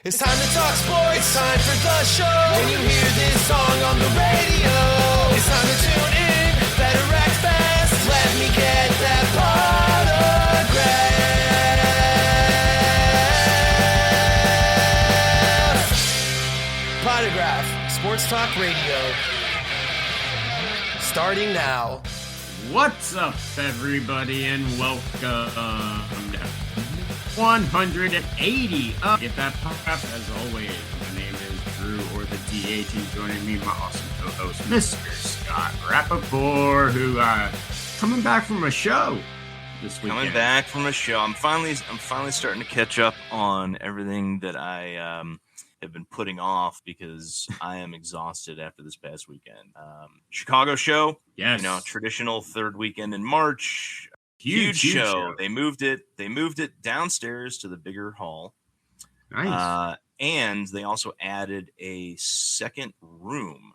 It's time to talk sports, it's time for the show. When you hear this song on the radio, it's time to tune in, better act fast. Let me get that Podagraph. Podagraph, Sports Talk Radio. Starting now. What's up, everybody, and welcome to 180 of Get That Podagraph. As always, my name is Drew, or the DH, and joining me, my awesome co-host, Mr. Scott Rappaport, who coming back from a show this weekend. Coming back from a show. I'm finally starting to catch up on everything that I have been putting off because I am exhausted after this past weekend. Chicago show, yes, traditional third weekend in March. Huge show. They moved it downstairs to the bigger hall. Nice. And they also added a second room.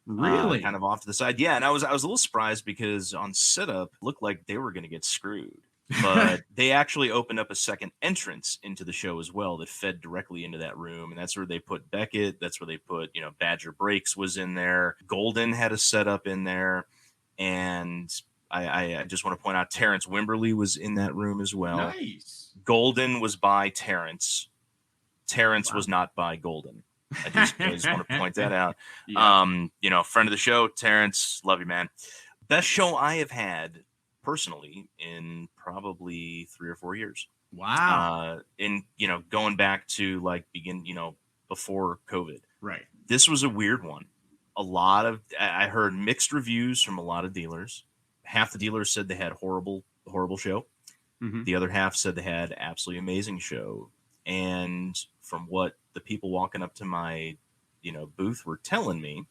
Really? Kind of off to the side. Yeah, and I was a little surprised because on setup it looked like they were going to get screwed. But they actually opened up a second entrance into the show as well that fed directly into that room. And that's where they put Beckett. That's where they put, Badger Breaks was in there. Golden had a setup in there. And I just want to point out Terrence Wimberly was in that room as well. Nice. Golden was by Terrence. Terrence was not by Golden. I just want to point that out. Yeah. Friend of the show, Terrence, love you, man. Best show I have had personally in probably 3 or 4 years. Wow. Going back to before COVID. Right. This was a weird one. I heard mixed reviews from a lot of dealers. Half the dealers said they had horrible show. Mm-hmm. The other half said they had absolutely amazing show. And from what the people walking up to my, booth were telling me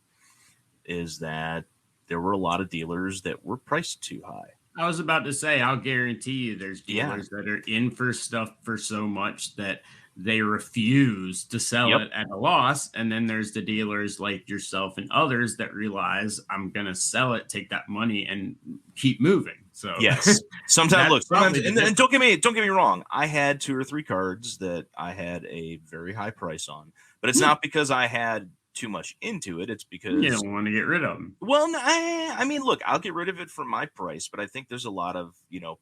is that there were a lot of dealers that were priced too high. I was about to say, I'll guarantee you there's dealers that are in for stuff for so much that they refuse to sell it at a loss. And then there's the dealers like yourself and others that realize I'm going to sell it, take that money and keep moving. So yes, sometimes and don't get me wrong. I had 2 or 3 cards that I had a very high price on, but it's not because I had too much into it. It's because you don't want to get rid of them. Well, I mean, look, I'll get rid of it for my price, but I think there's a lot of,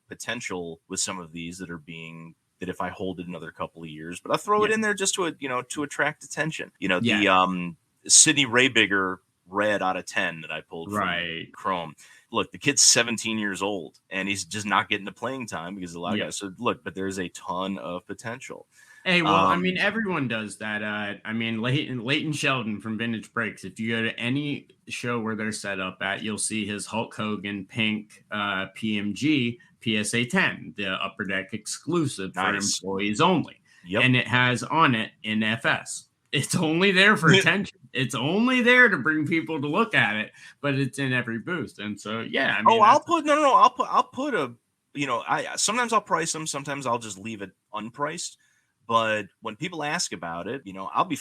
potential with some of these that are being that if I hold it another couple of years, but I'll throw it in there just to attract attention. The Sidney Raybigger red out of 10 that I pulled from Chrome. Look, the kid's 17 years old and he's just not getting the playing time because a lot of guys. So look, but there's a ton of potential. Hey, well, I mean, everyone does that. Leighton Sheldon from Vintage Breaks. If you go to any show where they're set up at, you'll see his Hulk Hogan pink PMG PSA 10, the Upper Deck exclusive for employees only. Yep. And it has on it NFS. It's only there for attention. It's only there to bring people to look at it, but it's in every booth. And so, yeah. I mean, I'll put a, sometimes I'll price them. Sometimes I'll just leave it unpriced. But when people ask about it, I'll be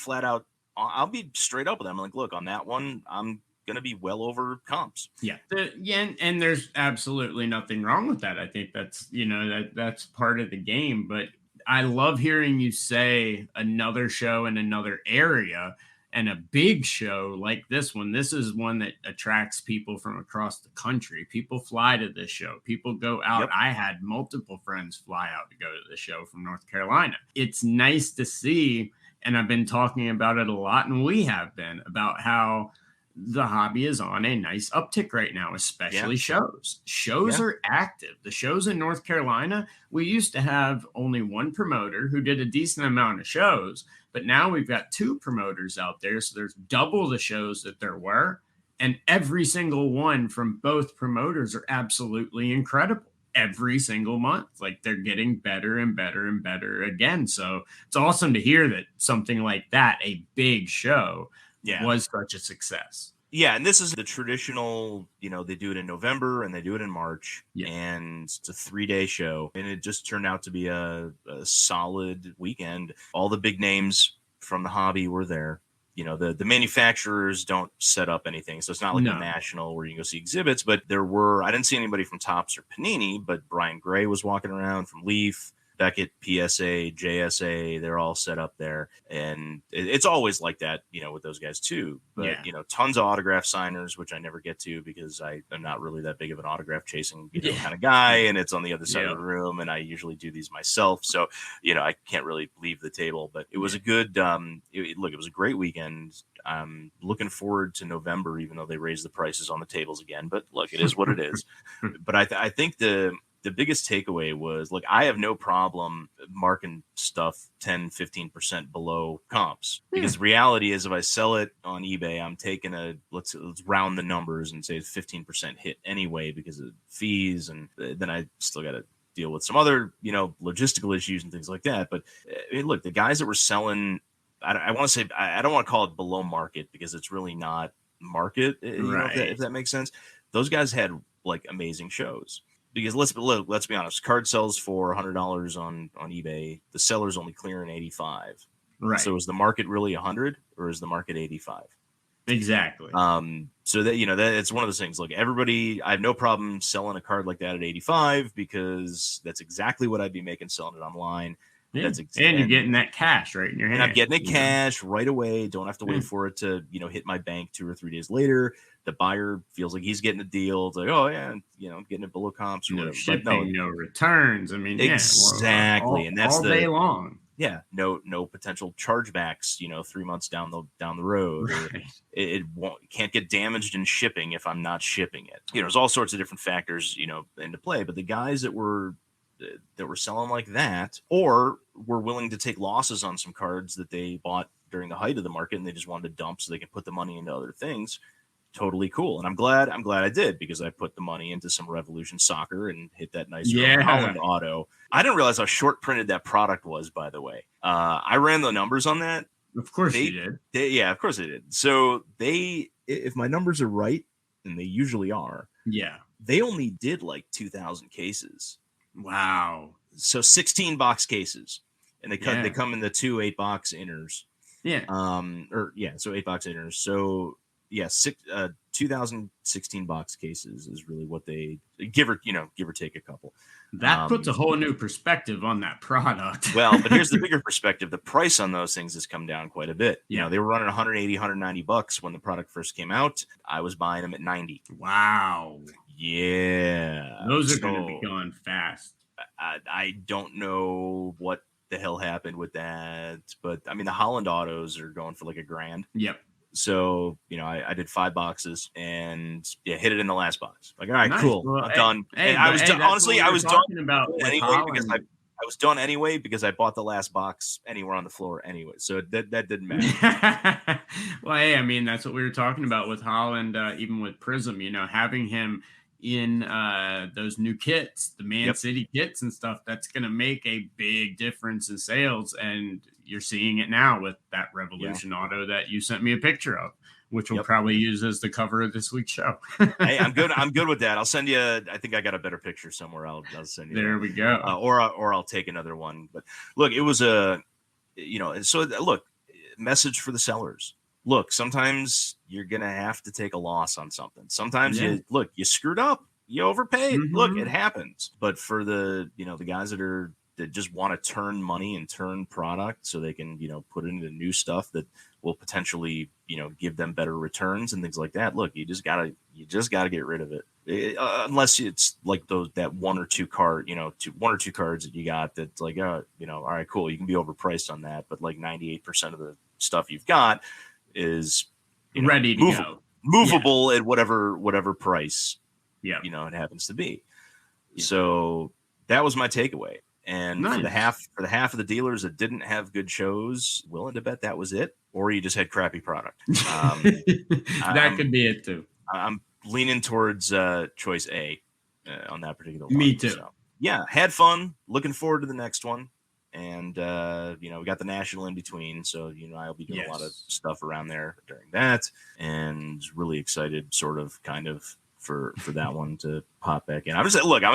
I'll be straight up with them. I'm like, look, on that one, I'm going to be well over comps. Yeah. And there's absolutely nothing wrong with that. I think that's, that's part of the game. But I love hearing you say another show in another area and a big show like this one. This is one that attracts people from across the country. People fly to this show. People go out. Yep. I had multiple friends fly out to go to the show from North Carolina. It's nice to see, and I've been talking about it a lot, and we have been, about how the hobby is on a nice uptick right now, especially shows. Shows are active. The shows in North Carolina, we used to have only one promoter who did a decent amount of shows, but now we've got 2 promoters out there. So there's double the shows that there were. And every single one from both promoters are absolutely incredible. Every single month, like they're getting better and better and better again. So it's awesome to hear that something like that, a big show, was such a success. Yeah, and this is the traditional, they do it in November and they do it in March, and it's a 3-day show, and it just turned out to be a solid weekend. All the big names from the hobby were there. The manufacturers don't set up anything, so it's not like a national where you can go see exhibits, but I didn't see anybody from Topps or Panini, but Brian Gray was walking around from Leaf. Beckett, PSA, JSA, they're all set up there. And it's always like that, with those guys too. But, tons of autograph signers, which I never get to because I am not really that big of an autograph chasing kind of guy. And it's on the other side of the room. And I usually do these myself. So, I can't really leave the table. But it was a good, it was a great weekend. I'm looking forward to November, even though they raised the prices on the tables again. But look, it is what it is. But I think the biggest takeaway was, look, I have no problem marking stuff 10, 15% below comps, because the reality is if I sell it on eBay, I'm taking let's round the numbers and say it's 15% hit anyway because of fees. And then I still got to deal with some other, logistical issues and things like that. But look, the guys that were selling, I want to say, I don't want to call it below market because it's really not market, if that makes sense. Those guys had like amazing shows. Because let's be honest, card sells for $100 on eBay. The seller's only clearing 85. Right. So is the market really 100 or is the market 85? Exactly. So that that it's one of those things. Look, everybody, I have no problem selling a card like that at 85 because that's exactly what I'd be making selling it online. Yeah. And you're getting that cash right in your hand. And I'm getting it cash right away. Don't have to wait for it to, hit my bank 2 or 3 days later. The buyer feels like he's getting a deal. It's like, oh yeah, I'm getting it below comps. Or no shipping, no returns. I mean, exactly, and that's all day long. Yeah, no potential chargebacks. 3 months down the road. Right. It can't get damaged in shipping if I'm not shipping it. There's all sorts of different factors, into play. But the guys that were selling like that, or were willing to take losses on some cards that they bought during the height of the market and they just wanted to dump so they can put the money into other things. Totally cool. And I'm glad I did, because I put the money into some Revolution Soccer and hit that nice Holland auto. I didn't realize how short printed that product was, by the way. I ran the numbers on that. Of course you did. Yeah, of course they did. So if my numbers are right, and they usually are, they only did like 2,000 cases. Wow. So 16 box cases, and they come in the 2 8-box inners. Yeah. So 8 box inners. So 2016 box cases is really what they give or take a couple. That puts a whole new perspective on that product. Well, but here's the bigger perspective. The price on those things has come down quite a bit. They were running 180, 190 bucks when the product first came out. I was buying them at 90. Wow. Yeah. Those are going to be gone fast. I don't know what the hell happened with that, but I mean, the Holland autos are going for like $1,000. Yep. So, I did 5 boxes and hit it in the last box. Like, all right, cool. Well, I'm done. And I was done. Honestly, I was done anyway because I was done anyway because I bought the last box anywhere on the floor anyway. So that didn't matter. Well, hey, I mean, that's what we were talking about with Holland, even with PRIZM, having him in those new kits, the Man City kits and stuff, that's going to make a big difference in sales. And you're seeing it now with that Revolution auto that you sent me a picture of, which we'll probably use as the cover of this week's show. Hey, I'm good with that. I'll send you, I think I got a better picture somewhere. I'll send you there. We go. Or I'll take another one. But look, it was so look, message for the sellers. Look, sometimes you're going to have to take a loss on something. Sometimes you screwed up, you overpaid. Mm-hmm. Look, it happens. But for the guys that just want to turn money and turn product so they can, put it into new stuff that will potentially, give them better returns and things like that. Look, you just gotta get rid of it. Unless it's like that 1 or 2 card, 1 or 2 cards that you got that's like, all right, cool. You can be overpriced on that. But like 98% of the stuff you've got is ready to go, movable at whatever price, it happens to be. Yeah. So that was my takeaway. And for the half of the dealers that didn't have good shows, willing to bet that was it, or you just had crappy product. That could be it too. I'm leaning towards choice A on that particular one. Me too. So, had fun. Looking forward to the next one. And we got the national in between, so I'll be doing a lot of stuff around there during that, and really excited, kind of for that one to pop back in. I'm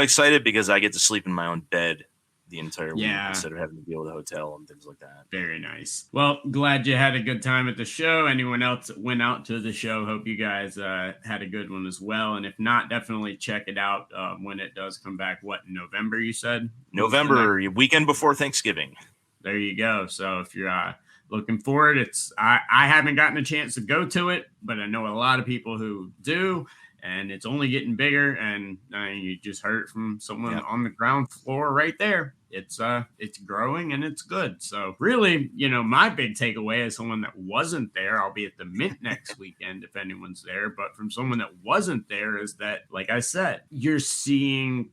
excited because I get to sleep in my own bed the entire week instead of having to deal with a hotel and things like that. Very nice. Well, glad you had a good time at the show. Anyone else that went out to the show, hope you guys had a good one as well. And if not, definitely check it out when it does come back. What, in November, you said? November, weekend before Thanksgiving. There you go. So if you're looking forward, I haven't gotten a chance to go to it, but I know a lot of people who do. And it's only getting bigger, and you just heard it from someone on the ground floor right there. It's growing and it's good. So really, my big takeaway as someone that wasn't there, I'll be at the Mint next weekend if anyone's there, but from someone that wasn't there is that, like I said, you're seeing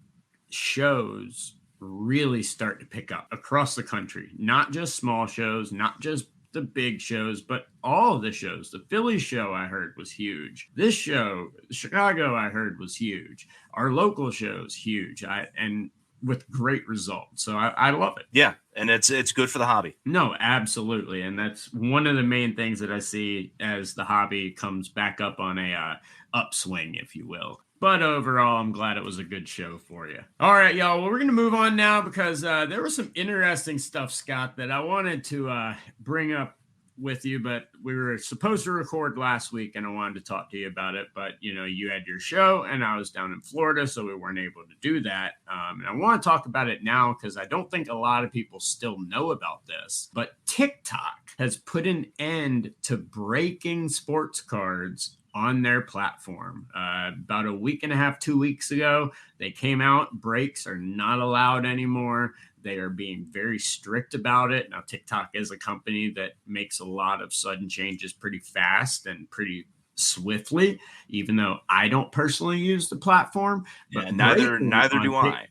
shows really start to pick up across the country, not just small shows, not just the big shows, but all of the shows. The Philly show I heard was huge. This show, Chicago, I heard was huge. Our local shows huge. And with great results. So I love it. Yeah, and it's good for the hobby. No, absolutely, and that's one of the main things that I see as the hobby comes back up on a upswing, if you will. But overall, I'm glad it was a good show for you. All right, y'all. Well, we're going to move on now because there was some interesting stuff, Scott, that I wanted to bring up with you, but we were supposed to record last week and I wanted to talk to you about it. But, you had your show and I was down in Florida, so we weren't able to do that. And I want to talk about it now because I don't think a lot of people still know about this. But TikTok has put an end to breaking sports cards on their platform. About a week and a half, 2 weeks ago, they came out. Breaks are not allowed anymore. They are being very strict about it. Now, TikTok is a company that makes a lot of sudden changes pretty fast and pretty swiftly, even though I don't personally use the platform. But neither do I.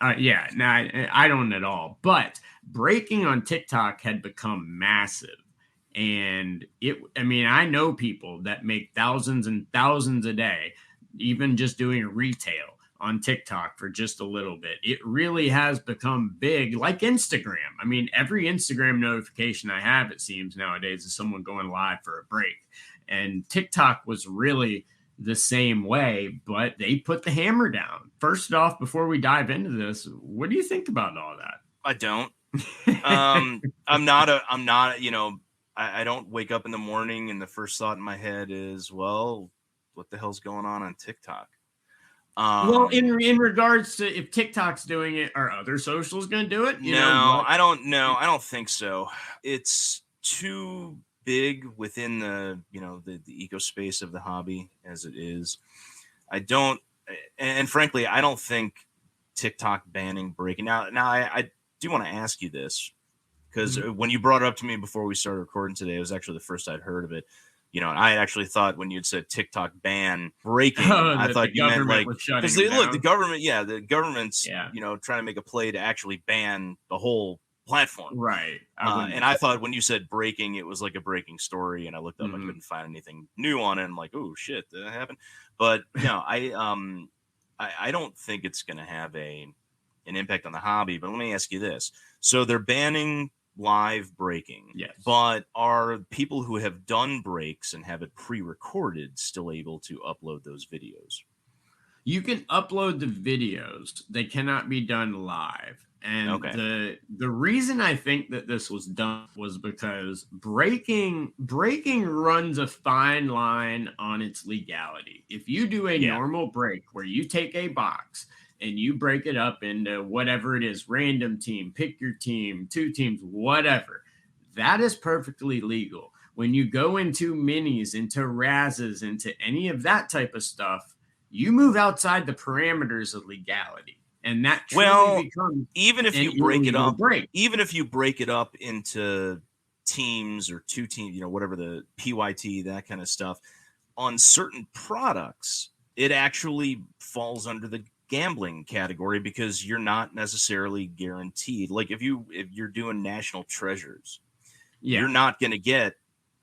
I don't at all. But breaking on TikTok had become massive. And I know people that make thousands and thousands a day, even just doing retail on TikTok for just a little bit. It really has become big, like Instagram. Every Instagram notification I have, it seems nowadays, is someone going live for a break. And TikTok was really the same way, but they put the hammer down. First off, before we dive into this, what do you think about all that? I don't. I don't wake up in the morning and the first thought in my head is, well, what the hell's going on TikTok? Well, in regards to if TikTok's doing it, are other socials going to do it? I don't know. I don't think so. It's too big within the eco space of the hobby as it is. And frankly, I don't think TikTok banning breaking. Now I do want to ask you this, because when you brought it up to me before we started recording today, it was actually the first I'd heard of it. And I actually thought when you'd said TikTok ban breaking, I thought you meant like, because the government's trying to make a play to actually ban the whole platform, right? And I thought when you said breaking, it was like a breaking story, and I looked up, I couldn't find anything new on it. I'm like, oh shit, did that happen? But no, I don't think it's going to have an impact on the hobby. But let me ask you this: so they're banning live breaking, yes, but are people who have done breaks and have it pre-recorded still able to upload those videos? You can upload the videos. They cannot be done live. And the reason I think that this was done was because breaking runs a fine line on its legality. If you do a normal break where you take a box and you break it up into whatever it is, random team, pick your team, 2 teams, whatever, that is perfectly legal. When you go into minis, into razzes, into any of that type of stuff, you move outside the parameters of legality. And that truly becomes even if you break it up into teams or 2 teams, whatever the PYT, that kind of stuff, on certain products, it actually falls under the gambling category because you're not necessarily guaranteed. Like if you're doing national treasures, you're not going to get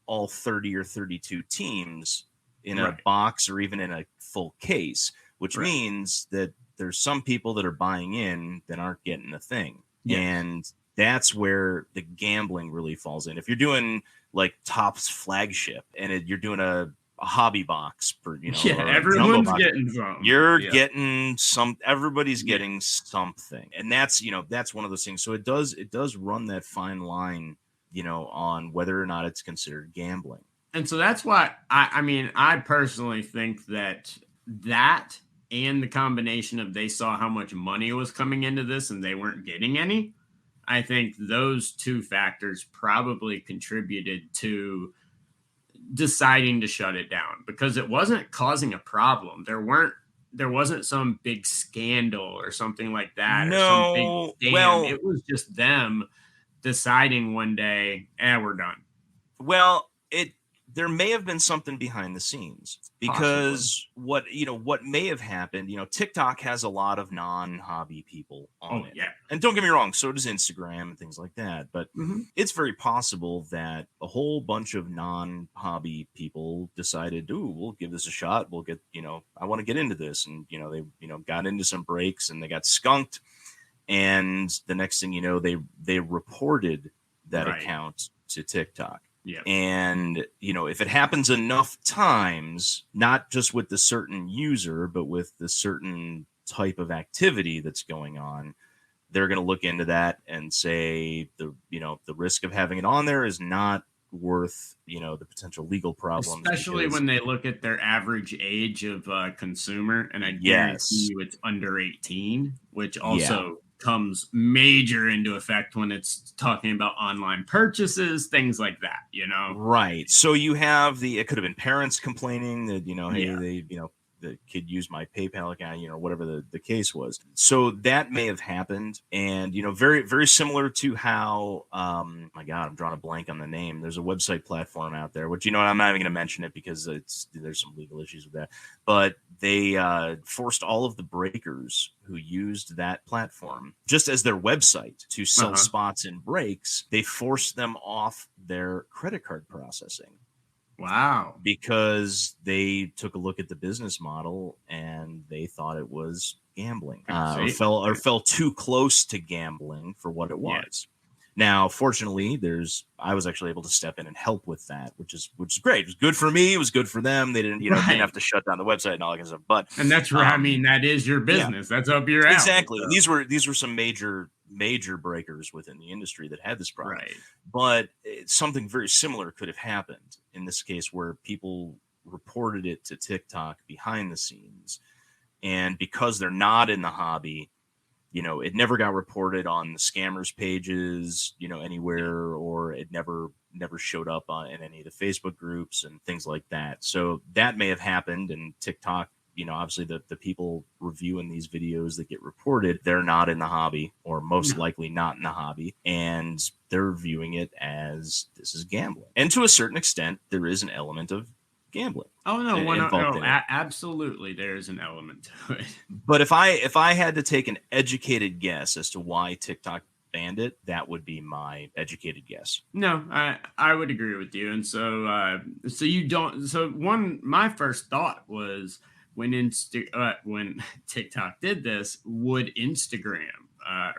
all 30 or 32 teams in a box or even in a full case, which means that there's some people that are buying in that aren't getting a thing. Yes. And that's where the gambling really falls in. If you're doing like Topps flagship and you're doing a a hobby box for, you know, or a jumbo everyone's box. getting some. You're getting some, everybody's getting something. And that's, you know, that's one of those things. So it does run that fine line, you know, on whether or not it's considered gambling. And so that's why I mean, I personally think that and the combination of they saw how much money was coming into this and they weren't getting any, I think those two factors probably contributed to deciding to shut it down, because it wasn't causing a problem. There wasn't some big scandal or something like that. No, or some big scam. Well, it was just them deciding one day, we're done. Well, there may have been something behind the scenes, because what may have happened, you know, TikTok has a lot of non-hobby people on it. Yeah. And don't get me wrong, so does Instagram and things like that. But it's very possible that a whole bunch of non-hobby people decided, we'll give this a shot. We'll get, you know, I want to get into this. And, you know, they, you know, got into some breaks and they got skunked. And the next thing you know, they reported that account to TikTok. Yeah. And, you know, if it happens enough times, not just with the certain user, but with the certain type of activity that's going on, they're going to look into that and say the risk of having it on there is not worth, you know, the potential legal problems. Especially when they look at their average age of consumer, and I guarantee you it's under 18, which also comes major into effect when it's talking about online purchases, things like that, you know? Right. So you have it could have been parents complaining that, you know, hey, they, you know, the kid used my PayPal account, you know, whatever the case was. So that may have happened. And, you know, very, very similar to how, my God, I'm drawing a blank on the name. There's a website platform out there, which, you know, I'm not even going to mention it because there's some legal issues with that. But they forced all of the breakers who used that platform just as their website to sell spots and breaks. They forced them off their credit card processing. Wow. Because they took a look at the business model and they thought it was gambling, or fell too close to gambling for what it was. Now, fortunately, I was actually able to step in and help with that, which is great. It was good for me. It was good for them. They didn't have to shut down the website and all that kind of stuff. And that's right. I mean, that is your business. That's up your alley. Exactly. So. And these were some major breakers within the industry that had this problem. Right. But something very similar could have happened in this case, where people reported it to TikTok behind the scenes. And because they're not in the hobby, you know, it never got reported on the scammers pages, you know, anywhere, or it never showed up in any of the Facebook groups and things like that. So that may have happened, and TikTok, you know, obviously the people reviewing these videos that get reported, they're not in the hobby, or most likely not in the hobby, and they're viewing it as this is gambling. And to a certain extent, there is an element of gambling. Oh no, absolutely, there is an element to it. But if I had to take an educated guess as to why TikTok banned it, that would be my educated guess. No, I would agree with you. And so you don't. So my first thought was, when TikTok did this, would Instagram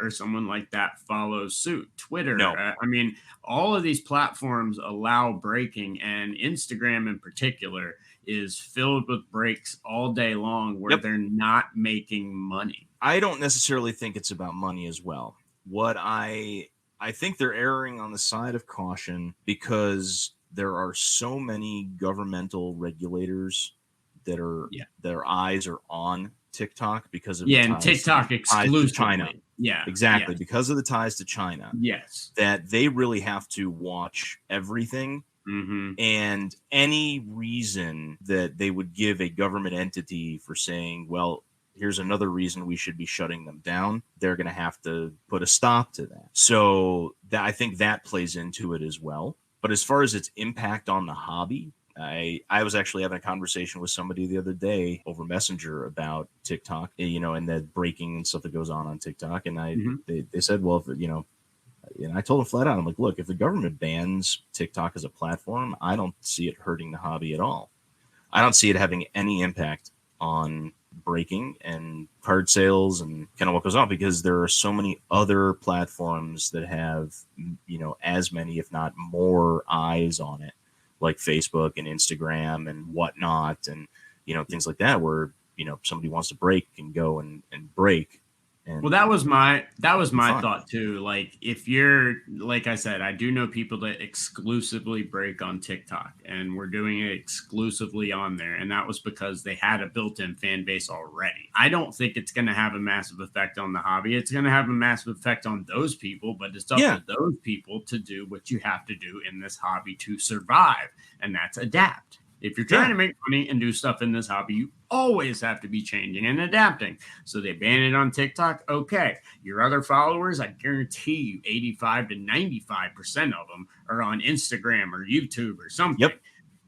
or someone like that follow suit? Twitter? No. I mean, all of these platforms allow breaking, and Instagram in particular is filled with breaks all day long where they're not making money. I don't necessarily think it's about money as well. What I think they're erring on the side of caution, because there are so many governmental regulators that are their eyes are on TikTok because of and TikTok exclusively China. Yeah, exactly, because of the ties to China. Yes, that they really have to watch everything. And any reason that they would give a government entity for saying, well, here's another reason we should be shutting them down, they're going to have to put a stop to that. So I think that plays into it as well. But as far as its impact on the hobby, I was actually having a conversation with somebody the other day over Messenger about TikTok, you know, and the breaking and stuff that goes on TikTok. And they said, well, if, you know, and I told them flat out, I'm like, look, if the government bans TikTok as a platform, I don't see it hurting the hobby at all. I don't see it having any impact on breaking and card sales and kind of what goes on, because there are so many other platforms that have, you know, as many, if not more eyes on it like Facebook and Instagram and whatnot, and things like that, where somebody wants to break and go and break. And well, that was my thought too. Like, if you're, like I said, I do know people that exclusively break on TikTok, and we're doing it exclusively on there. And that was because they had a built-in fan base already. I don't think it's going to have a massive effect on the hobby. It's going to have a massive effect on those people, but it's up to those people to do what you have to do in this hobby to survive. And that's adapt. If you're trying to make money and do stuff in this hobby, you always have to be changing and adapting. So they ban it on TikTok. Okay. Your other followers, I guarantee you 85 to 95% of them are on Instagram or YouTube or something. Yep.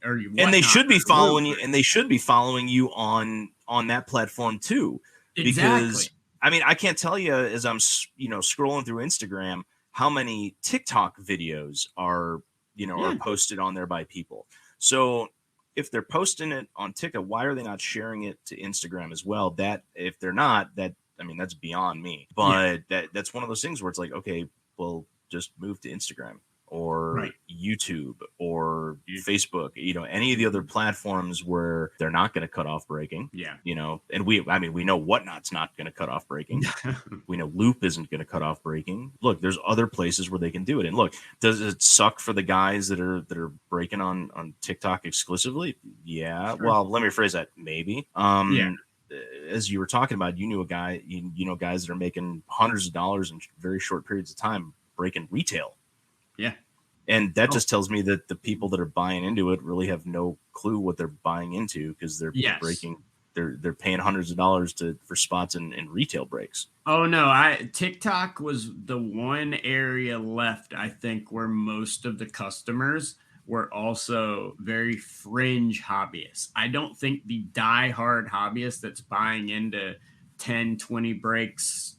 And they should be following you, and they should be following you on that platform too. Exactly. Because I mean, I can't tell you, as I'm scrolling through Instagram, how many TikTok videos are are posted on there by people. So if they're posting it on TikTok, why are they not sharing it to Instagram as well? That if they're not, that's beyond me. But that's one of those things where it's like, okay, well, just move to Instagram or YouTube or Facebook, any of the other platforms where they're not going to cut off breaking. Yeah. And we know Whatnot's not going to cut off breaking. We know Loop isn't going to cut off breaking. Look, there's other places where they can do it. And look, does it suck for the guys that are breaking on TikTok exclusively? Yeah. Sure. Well, let me rephrase that. Maybe. As you were talking about, you knew a guy, guys that are making hundreds of dollars in very short periods of time breaking retail. Yeah. And that just tells me that the people that are buying into it really have no clue what they're buying into, because they're breaking, they're paying hundreds of dollars for spots in retail breaks. Oh no, TikTok was the one area left, I think, where most of the customers were also very fringe hobbyists. I don't think the die-hard hobbyist that's buying into 10, 20 breaks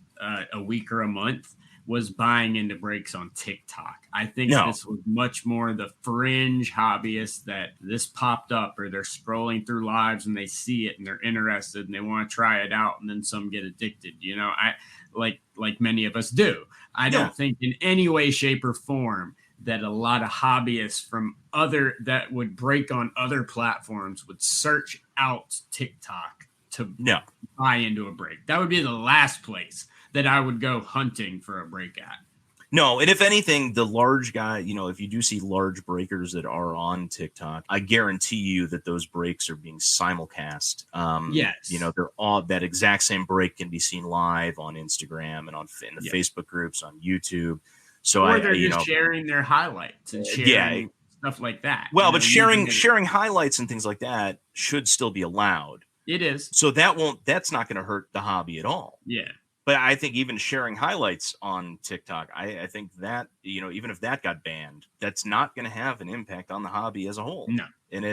a week or a month was buying into breaks on TikTok. I think this was much more the fringe hobbyists that this popped up, or they're scrolling through lives and they see it and they're interested and they want to try it out, and then some get addicted. I like many of us do. I don't think in any way, shape, or form that a lot of hobbyists from that would break on other platforms would search out TikTok to buy into a break. That would be the last place that I would go hunting for a break at. No, and if anything, the large guy, if you do see large breakers that are on TikTok, I guarantee you that those breaks are being simulcast. Yes. They're all, that exact same break can be seen live on Instagram and in the Facebook groups, on YouTube. So they're just sharing their highlights and sharing stuff like that. Well, but sharing highlights and things like that should still be allowed. It is. So that's not going to hurt the hobby at all. Yeah. But I think even sharing highlights on TikTok, I think that, even if that got banned, that's not going to have an impact on the hobby as a whole. No. And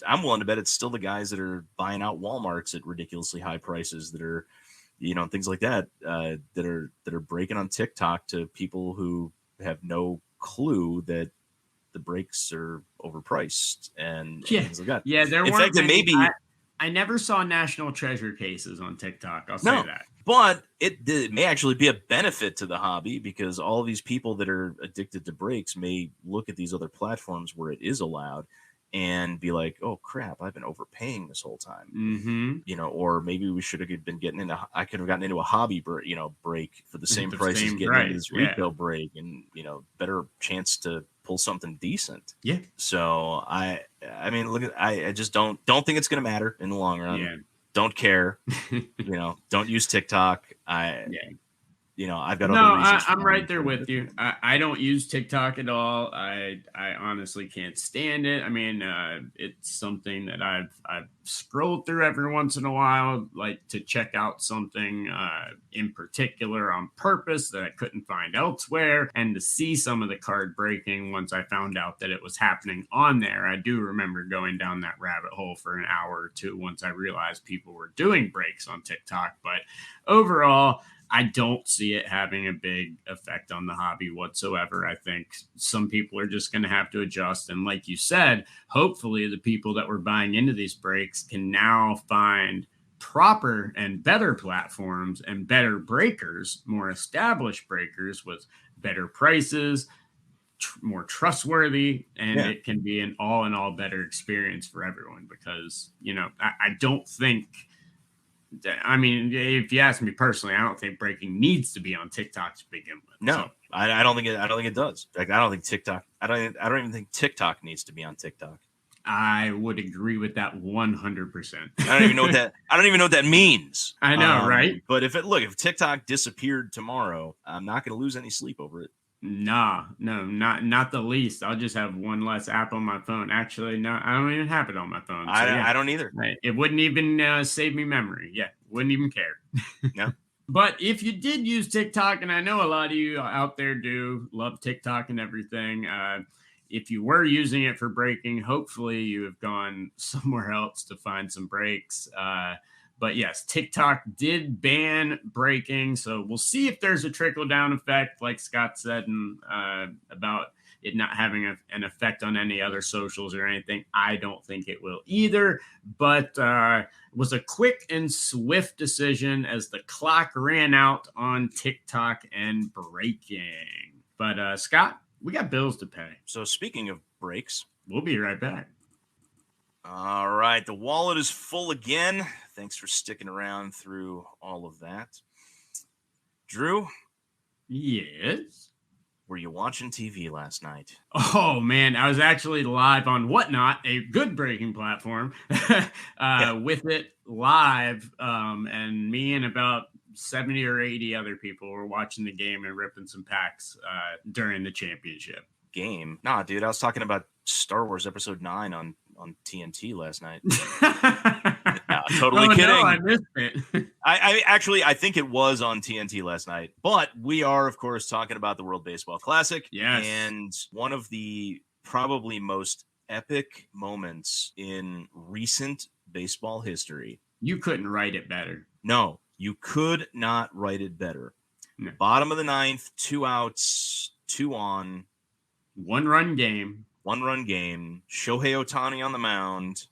I'm willing to bet it's still the guys that are buying out Walmarts at ridiculously high prices that are, things like that, that are breaking on TikTok to people who have no clue that the breaks are overpriced and things like that. Yeah, there weren't many. I never saw National Treasure cases on TikTok. I'll say that. But it may actually be a benefit to the hobby, because all these people that are addicted to breaks may look at these other platforms where it is allowed and be like, oh crap, I've been overpaying this whole time. Mm-hmm. Or maybe we should have been I could have gotten into a hobby break for the same price as getting into this retail break, and better chance to pull something decent. Yeah. So I mean, I just don't think it's going to matter in the long run. Yeah. Don't care. Don't use TikTok. I've got other reasons. I'm right there with you. I don't use TikTok at all. I honestly can't stand it. I mean, it's something that I've scrolled through every once in a while, like to check out something in particular on purpose that I couldn't find elsewhere, and to see some of the card breaking once I found out that it was happening on there. I do remember going down that rabbit hole for an hour or two once I realized people were doing breaks on TikTok. But overall, I don't see it having a big effect on the hobby whatsoever. I think some people are just going to have to adjust. And like you said, hopefully the people that were buying into these breaks can now find proper and better platforms and better breakers, more established breakers with better prices, more trustworthy, and Yeah. it can be an all in all better experience for everyone because, I don't think, I mean, if you ask me personally, I don't think breaking needs to be on TikTok to begin with. No, So, I don't think it does. Like, I don't think TikTok. I don't even think TikTok needs to be on TikTok. I would agree with that 100%. I don't even know what that means. I know, right? But if TikTok disappeared tomorrow, I'm not going to lose any sleep over it. No, not the least. I'll just have one less app on my phone. Actually, no, I don't even have it on my phone. So I don't either. Right. It wouldn't even save me memory. Yeah, wouldn't even care. No. But if you did use TikTok, and I know a lot of you out there do love TikTok and everything, if you were using it for breaking, hopefully you have gone somewhere else to find some breaks. But yes, TikTok did ban breaking. So we'll see if there's a trickle down effect, like Scott said, about it not having an effect on any other socials or anything. I don't think it will either. But it was a quick and swift decision as the clock ran out on TikTok and breaking. But Scott, we got bills to pay. So speaking of breaks, we'll be right back. All right. The wallet is full again. Thanks for sticking around through all of that. Drew? Yes? Were you watching TV last night? Oh, man. I was actually live on Whatnot, a good breaking platform, with it live. And me and about 70 or 80 other people were watching the game and ripping some packs during the championship. Game? Nah, dude. I was talking about Star Wars Episode 9 on TNT last night. Totally kidding. No, I missed it. I think it was on TNT last night, but we are, of course, talking about the World Baseball Classic. Yes. And one of the probably most epic moments in recent baseball history. You couldn't write it better. No, you could not write it better. No. Bottom of the ninth, 2 outs, 2 on. 1-run game. 1-run game, Shohei Ohtani on the mound,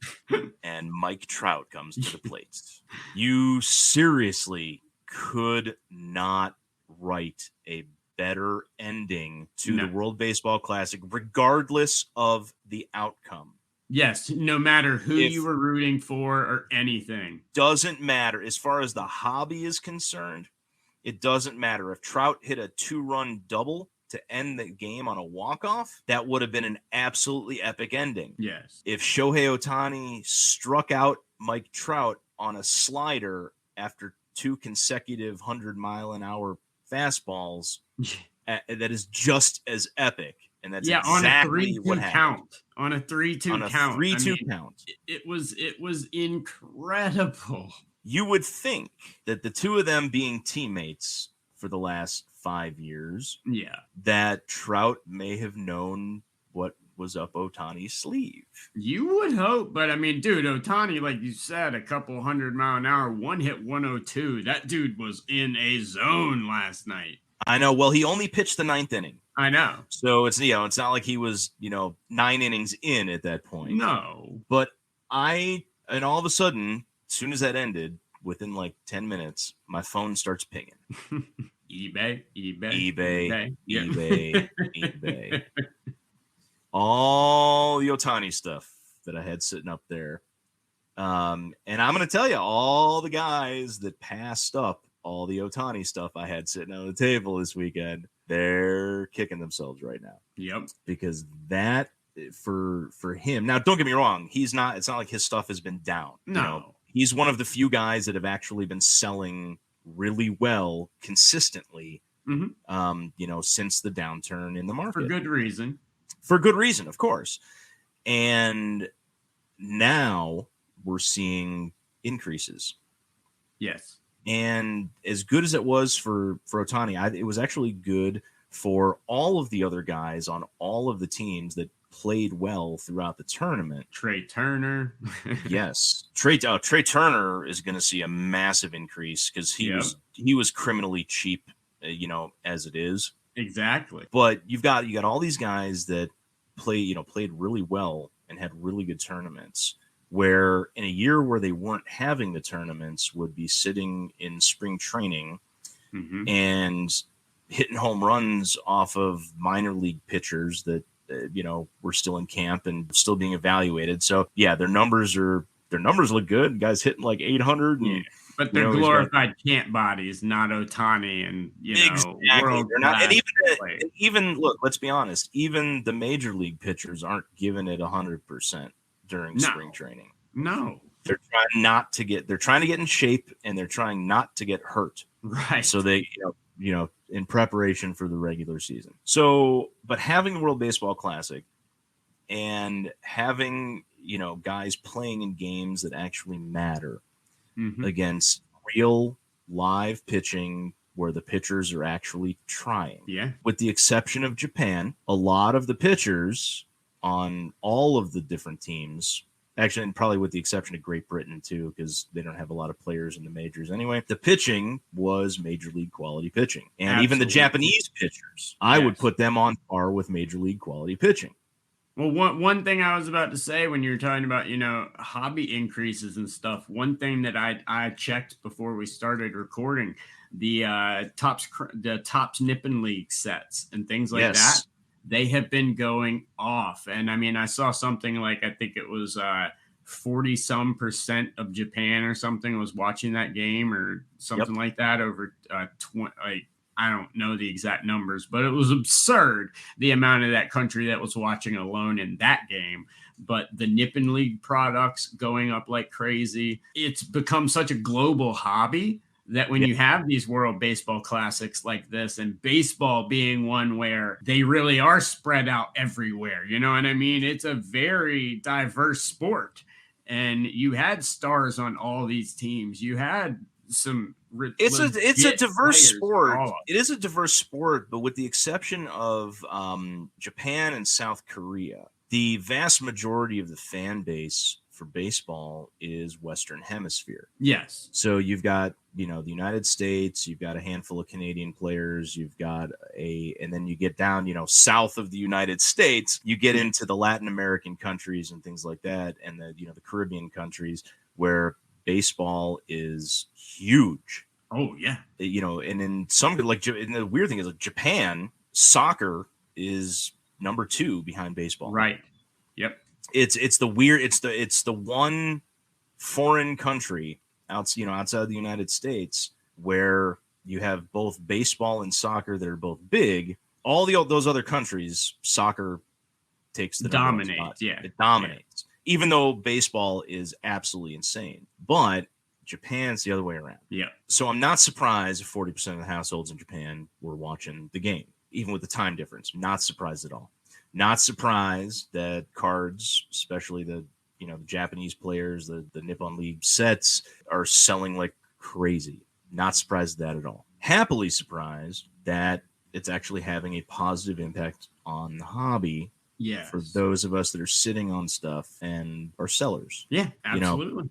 and Mike Trout comes to the plate. You seriously could not write a better ending to the World Baseball Classic, regardless of the outcome. Yes, no matter who you were rooting for or anything. Doesn't matter. As far as the hobby is concerned, it doesn't matter. If Trout hit a 2-run double to end the game on a walk-off, that would have been an absolutely epic ending. Yes. If Shohei Ohtani struck out Mike Trout on a slider after 2 consecutive 100-mile-an-hour fastballs, that is just as epic. And that's exactly what happened. On a 3-2 count. 3-2 count. It was incredible. You would think that the two of them being teammates for the last 5 years, that Trout may have known what was up Ohtani's sleeve. You would hope, but I mean, dude, Ohtani, like you said, a couple 100-mile-an-hour, one hit 102. That dude was in a zone last night. I know. Well, he only pitched the 9th inning. I know. So it's it's not like he was 9 innings in at that point. No. But and all of a sudden, as soon as that ended, within like 10 minutes, my phone starts pinging. eBay. All the Ohtani stuff that I had sitting up there. And I'm going to tell you, all the guys that passed up all the Ohtani stuff I had sitting on the table this weekend, they're kicking themselves right now. Yep. Because that, for him, now don't get me wrong, it's not like his stuff has been down. No. He's one of the few guys that have actually been selling really well consistently, since the downturn in the market. For good reason. For good reason, of course. And now we're seeing increases. Yes. And as good as it was for Ohtani, it was actually good for all of the other guys on all of the teams that played well throughout the tournament. Trey Turner. Yes. Trey Turner is going to see a massive increase because he was criminally cheap, as it is. Exactly. But you got all these guys that played really well and had really good tournaments, where in a year where they weren't having the tournaments would be sitting in spring training and hitting home runs off of minor league pitchers that were still in camp and still being evaluated. So yeah, their numbers look good. Guys hitting like 800. And, but they're glorified camp bodies, not Ohtani and exactly. They're not, and even look, let's be honest, even the major league pitchers aren't giving it 100% during spring training. No. They're trying to get in shape, and they're trying not to get hurt. Right. So they, in preparation for the regular season. So, but having the World Baseball Classic and having, guys playing in games that actually matter against real live pitching where the pitchers are actually trying. Yeah. With the exception of Japan, a lot of the pitchers on all of the different teams, actually, and probably with the exception of Great Britain, too, because they don't have a lot of players in the majors anyway. The pitching was major league quality pitching. And Absolutely. even the Japanese pitchers, I would put them on par with major league quality pitching. Well, one thing I was about to say when you were talking about, hobby increases and stuff, one thing that I checked before we started recording, the Topps Nippon League sets and things like that. They have been going off. And I mean, I saw something like, I think it was 40% of Japan or something was watching that game or something like that over 20, I don't know the exact numbers, but it was absurd the amount of that country that was watching alone in that game. But the Nippon League products going up like crazy. It's become such a global hobby that when you have these World Baseball Classics like this, and baseball being one where they really are spread out everywhere, you know what I mean? It's a very diverse sport. And you had stars on all these teams. You had some... It's a diverse sport. It is a diverse sport, but with the exception of Japan and South Korea, the vast majority of the fan base for baseball is Western Hemisphere. Yes. So you've got, the United States, you've got a handful of Canadian players, you've got and then you get down, south of the United States, you get into the Latin American countries and things like that, and the Caribbean countries where baseball is huge. Oh yeah. And in some, and the weird thing is, Japan, soccer is number 2 behind baseball. Right. Yep. It's the one foreign country outside the United States where you have both baseball and soccer that are both big. All those other countries, soccer takes the dominates. Yeah, it dominates. Yeah. Even though baseball is absolutely insane, but Japan's the other way around. Yeah. So I'm not surprised if 40% of the households in Japan were watching the game, even with the time difference. Not surprised at all. Not surprised that cards, especially the Japanese players, the Nippon League sets, are selling like crazy. Not surprised at that at all. Happily surprised that it's actually having a positive impact on the hobby. Yeah. For those of us that are sitting on stuff and are sellers. Yeah, absolutely.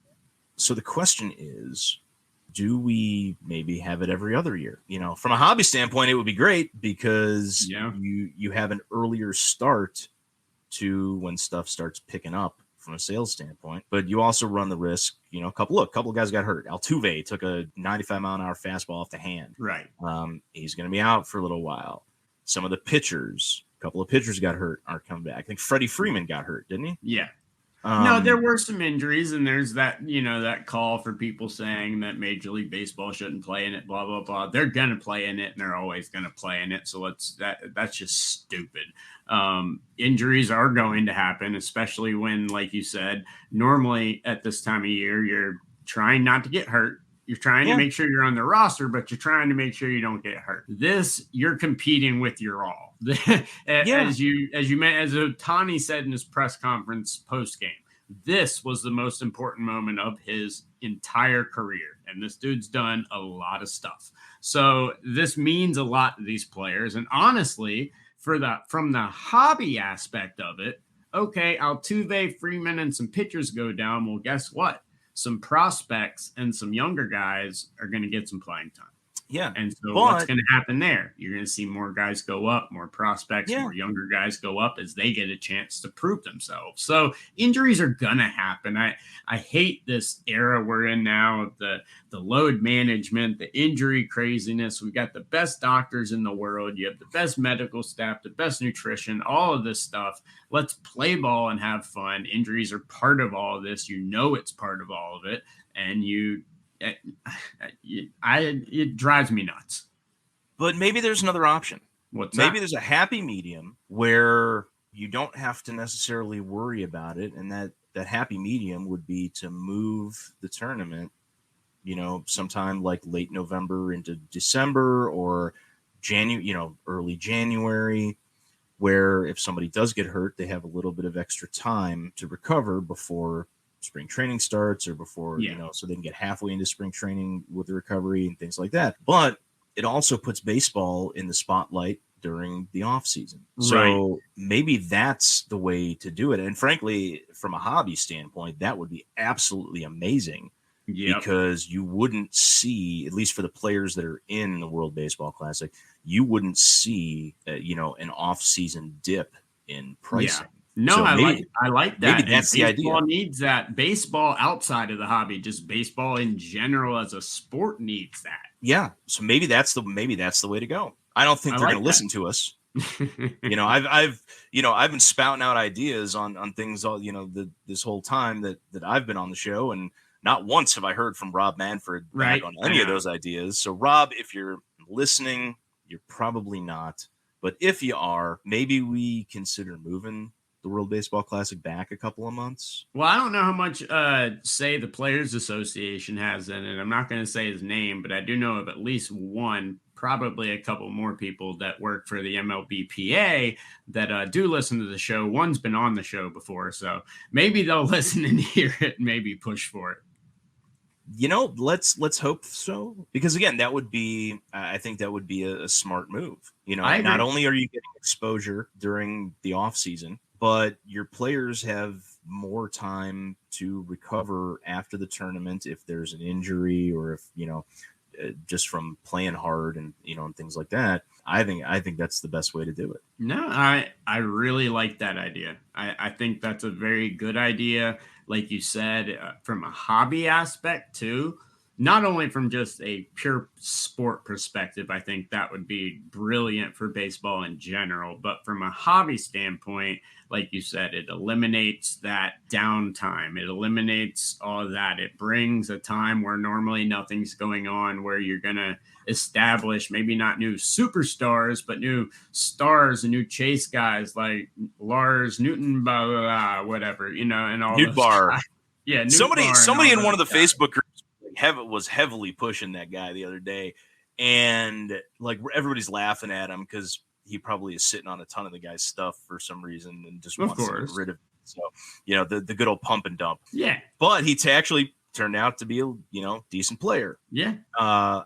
So the question is, do we maybe have it every other year? From a hobby standpoint, it would be great because you have an earlier start to when stuff starts picking up from a sales standpoint. But you also run the risk, a couple of guys got hurt. Altuve took a 95-mile-an-hour fastball off the hand. Right. He's going to be out for a little while. Some of the pitchers, a couple of pitchers got hurt, aren't coming back. I think Freddie Freeman got hurt, didn't he? Yeah. No, there were some injuries, and there's that, that call for people saying that Major League Baseball shouldn't play in it, blah, blah, blah. They're going to play in it, and they're always going to play in it. So that's just stupid. Injuries are going to happen, especially when, like you said, normally at this time of year, you're trying not to get hurt. You're trying to make sure you're on the roster, but you're trying to make sure you don't get hurt. You're competing with your all. As Ohtani said in his press conference post game, this was the most important moment of his entire career, and this dude's done a lot of stuff. So this means a lot to these players, and honestly, from the hobby aspect of it, okay, Altuve, Freeman, and some pitchers go down. Well, guess what? Some prospects and some younger guys are going to get some playing time. Yeah. And so what's going to happen there? You're going to see more guys go up, more prospects, more younger guys go up as they get a chance to prove themselves. So injuries are going to happen. I hate this era we're in now of the load management, the injury craziness. We've got the best doctors in the world. You have the best medical staff, the best nutrition, all of this stuff. Let's play ball and have fun. Injuries are part of all of this. You know, it's part of all of it. And it drives me nuts. But maybe there's another option. Maybe there's a happy medium where you don't have to necessarily worry about it, and that happy medium would be to move the tournament, sometime like late November into December or early January, where if somebody does get hurt, they have a little bit of extra time to recover before spring training starts or before, so they can get halfway into spring training with the recovery and things like that. But it also puts baseball in the spotlight during the off season. So maybe that's the way to do it. And frankly, from a hobby standpoint, that would be absolutely amazing because you wouldn't see, at least for the players that are in the World Baseball Classic, you wouldn't see, an off season dip in pricing. Yeah. No, so I like that. Maybe that's the idea. Baseball needs that. Baseball outside of the hobby, just baseball in general as a sport needs that. Yeah. So maybe that's the way to go. I don't think they're going to listen to us. I've been spouting out ideas on things all, this whole time that I've been on the show, and not once have I heard from Rob Manfred on any of those ideas. So Rob, if you're listening, you're probably not, but if you are, maybe we consider moving the World Baseball Classic back a couple of months. Well, I don't know how much say the Players Association has in it. I'm not going to say his name, but I do know of at least one, probably a couple more people that work for the MLBPA that do listen to the show. One's been on the show before, so maybe they'll listen and hear it and maybe push for it. Let's hope so, because again, that would be, I think that would be a smart move. Not only are you getting exposure during the off season, but your players have more time to recover after the tournament if there's an injury or if, just from playing hard and, and things like that. I think that's the best way to do it. No, I really like that idea. I think that's a very good idea. Like you said, from a hobby aspect too, not only from just a pure sport perspective, I think that would be brilliant for baseball in general, but from a hobby standpoint, like you said, it eliminates that downtime. It eliminates all of that. It brings a time where normally nothing's going on, where you're going to establish maybe not new superstars, but new stars and new chase guys like Lars Newton, blah, blah, blah, whatever, and all Newt Bar. Yeah. Somebody in one of the Facebook groups was heavily pushing that guy the other day, and like everybody's laughing at him because he probably is sitting on a ton of the guy's stuff for some reason and just wants to get rid of it. So, the good old pump and dump. Yeah. But he's actually turned out to be a, decent player. Yeah.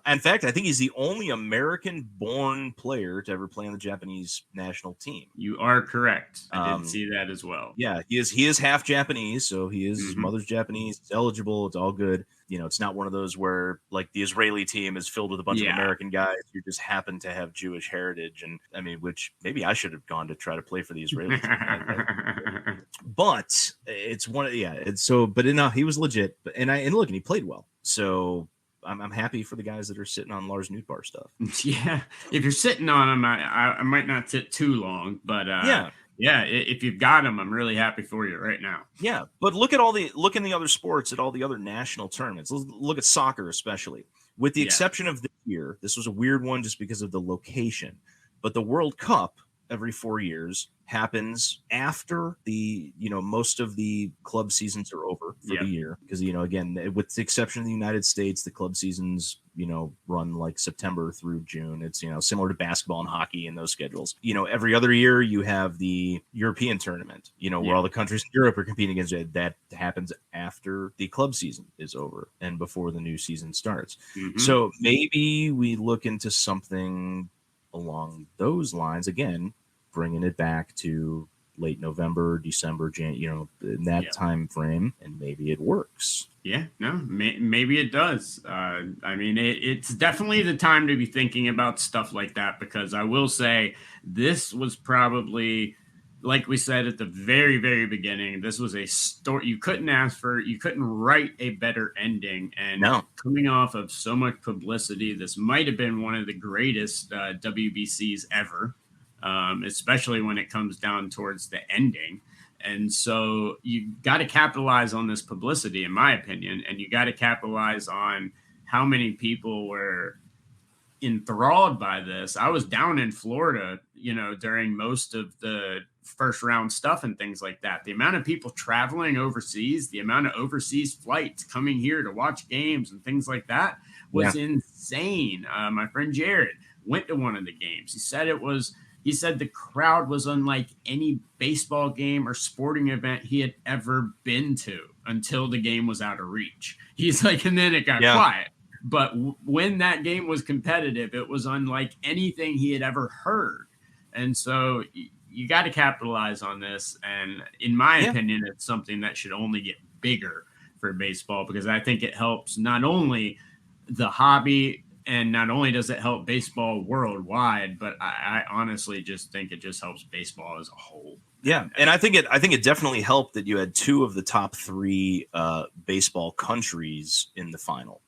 In fact, I think he's the only American-born player to ever play on the Japanese national team. You are correct. I did see that as well. Yeah, he is half Japanese, so his mother's Japanese. It's eligible. It's all good. It's not one of those where like the Israeli team is filled with a bunch of American guys who just happen to have Jewish heritage, and which maybe I should have gone to try to play for the Israeli team. But it's one. He was legit, and he played well. So I'm happy for the guys that are sitting on Lars Newtbar stuff. Yeah, if you're sitting on him, I might not sit too long, but if you've got him, I'm really happy for you right now. Yeah, but look in the other sports, at all the other national tournaments. Let's look at soccer, especially, with the exception of this year. This was a weird one just because of the location, but the World Cup every 4 years happens after the most of the club seasons are over for the year, because again, with the exception of the United States, the club seasons run like September through June. It's similar to basketball and hockey and those schedules. Every other year you have the European tournament, where all the countries in Europe are competing against it. That happens after the club season is over and before the new season starts. So maybe we look into something along those lines, again bringing it back to late November, December, in that time frame, and maybe it works. Yeah, no, maybe it does. I mean, it's definitely the time to be thinking about stuff like that, because I will say this was probably, like we said at the very, very beginning, this was a story you couldn't write a better ending. And coming off of so much publicity, this might have been one of the greatest WBCs ever, especially when it comes down towards the ending. And so you got to capitalize on this publicity, in my opinion, and you got to capitalize on how many people were enthralled by this. I was down in Florida, during most of the first round stuff and things like that. The amount of people traveling overseas, the amount of overseas flights coming here to watch games and things like that was insane. My friend Jared went to one of the games. He said the crowd was unlike any baseball game or sporting event he had ever been to until the game was out of reach. He's like, and then it got quiet. But when that game was competitive, it was unlike anything he had ever heard. And so you got to capitalize on this. And in my opinion, it's something that should only get bigger for baseball, because I think it helps not only the hobby, and not only does it help baseball worldwide, but I honestly just think it just helps baseball as a whole. Yeah, and I think it definitely helped that you had 2 of the top 3 baseball countries in the final.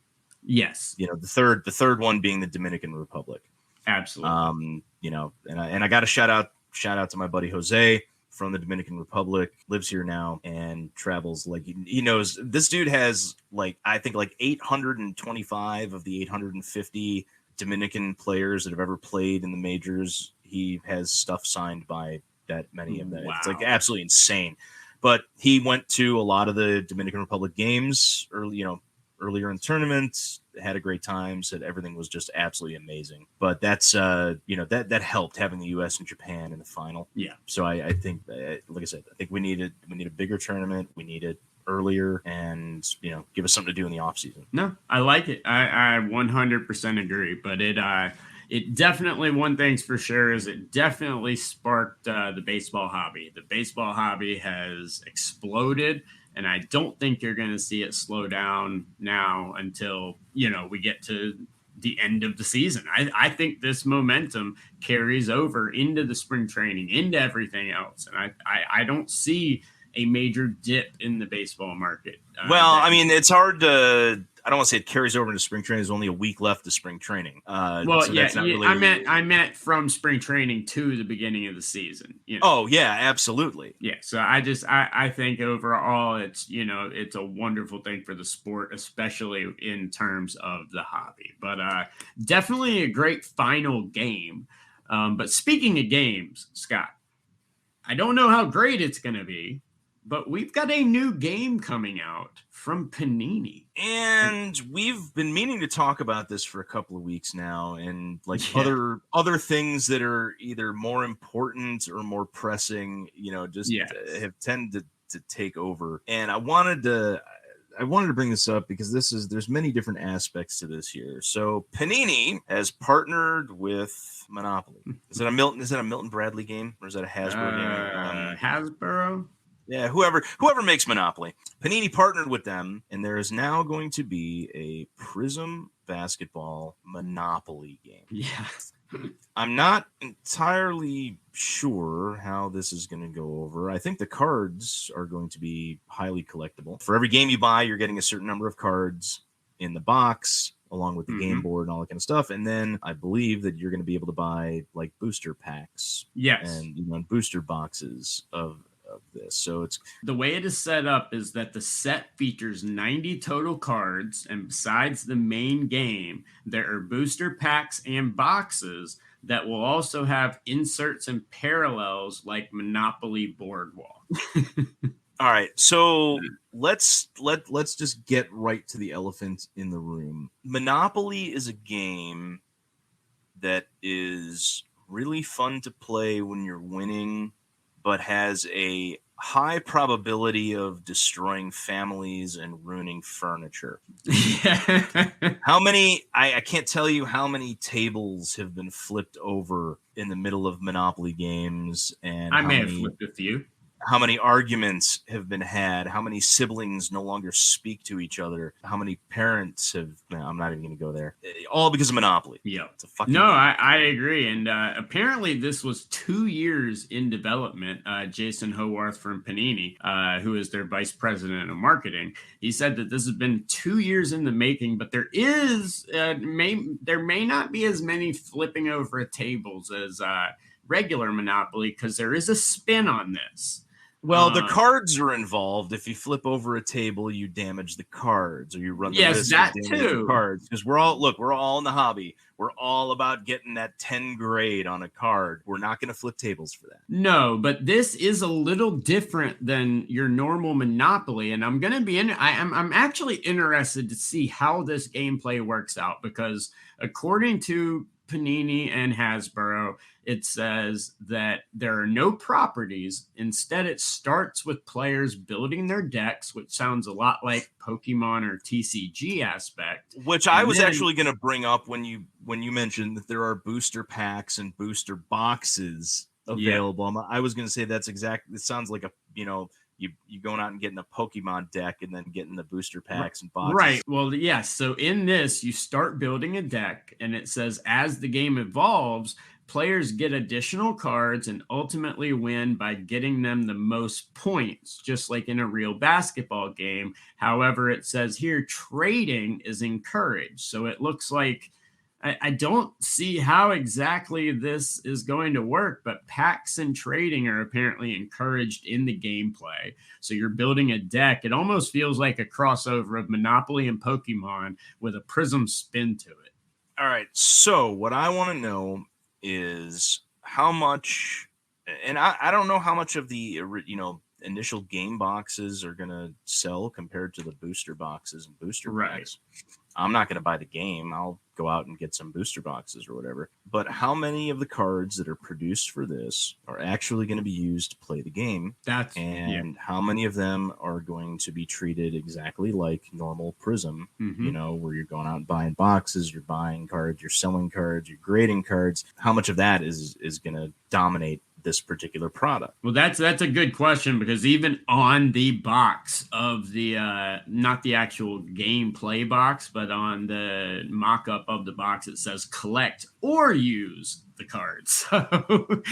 Yes, the third one being the Dominican Republic. Absolutely. And I got to shout out to my buddy Jose from the Dominican Republic, lives here now and travels. Like, he knows this dude has I think 825 of the 850 Dominican players that have ever played in the majors. He has stuff signed by that many of them. Wow. It's absolutely insane. But he went to a lot of the Dominican Republic games earlier in tournaments, had a great time, said everything was just absolutely amazing. But that's that helped, having the US and Japan in the final. Yeah. So I think, like I said, I think we need a bigger tournament. We need it earlier, and give us something to do in the off season. No, I like it. I 100% agree. But it definitely, one thing's for sure, is it definitely sparked the baseball hobby. The baseball hobby has exploded. And I don't think you're going to see it slow down now until, we get to the end of the season. I think this momentum carries over into the spring training, into everything else. And I don't see a major dip in the baseball market. It's hard to... I don't want to say it carries over into spring training. There's only a week left of spring training. I meant from spring training to the beginning of the season. Oh yeah, absolutely. Yeah. So I think overall it's a wonderful thing for the sport, especially in terms of the hobby. But definitely a great final game. But speaking of games, Scott, I don't know how great it's going to be, but we've got a new game coming out from Panini. And we've been meaning to talk about this for a couple of weeks now, and other things that are either more important or more pressing, have tended to take over. And I wanted to bring this up because there's many different aspects to this here. So Panini has partnered with Monopoly. Is that a Milton Bradley game, or is that a Hasbro game? Hasbro? Yeah, whoever makes Monopoly. Panini partnered with them, and there is now going to be a PRIZM basketball Monopoly game. Yeah. I'm not entirely sure how this is going to go over. I think the cards are going to be highly collectible. For every game you buy, you're getting a certain number of cards in the box, along with the game board and all that kind of stuff. And then I believe that you're going to be able to buy booster packs. Yes. And booster boxes of this. So it's the way it is set up is that the set features 90 total cards, and besides the main game, there are booster packs and boxes that will also have inserts and parallels like Monopoly Boardwalk. All right, so let's just get right to the elephant in the room. Monopoly is a game that is really fun to play when you're winning, but has a high probability of destroying families and ruining furniture. How many, I can't tell you how many tables have been flipped over in the middle of Monopoly games, and I may have flipped a few. How many arguments have been had, how many siblings no longer speak to each other, how many parents have, I'm not even going to go there, all because of Monopoly. Yeah. It's a fucking no, I agree. And apparently this was 2 years in development. Jason Howarth from Panini, who is their vice president of marketing, he said that this has been 2 years in the making, but there may not be as many flipping over tables as regular Monopoly, because there is a spin on this. Well, the cards are involved. If you flip over a table, you damage the cards, or you run the risk that of damaging too. the cards. Because we're all in the hobby. We're all about getting that 10 grade on a card. We're not going to flip tables for that. No, but this is a little different than your normal Monopoly, and I'm going to be I'm actually interested to see how this gameplay works out, because according to Panini and Hasbro, it says that there are no properties. Instead, it starts with players building their decks, which sounds a lot like Pokemon or TCG aspect. Which I was actually going to bring up when you mentioned that there are booster packs and booster boxes available. Yeah. I was going to say that's exactly. It sounds like you going out and getting a Pokemon deck and then getting the booster packs and boxes. Right. Well, yes. So in this, you start building a deck, and it says as the game evolves, players get additional cards and ultimately win by getting them the most points, just like in a real basketball game. However, it says here trading is encouraged. So it looks like I don't see how exactly this is going to work, but packs and trading are apparently encouraged in the gameplay. So you're building a deck. It almost feels like a crossover of Monopoly and Pokemon with a PRIZM spin to it. All right. So what I want to know is how much, and I don't know how much of the, initial game boxes are going to sell compared to the booster boxes and booster packs. I'm not going to buy the game. I'll go out and get some booster boxes or whatever. But how many of the cards that are produced for this are actually going to be used to play the game? How many of them are going to be treated exactly like normal PRIZM, where you're going out and buying boxes, you're buying cards, you're selling cards, you're grading cards. How much of that is going to dominate this particular product? Well, that's a good question, because even on the box of the not the actual gameplay box, but on the mock-up of the box, it says collect or use the cards. So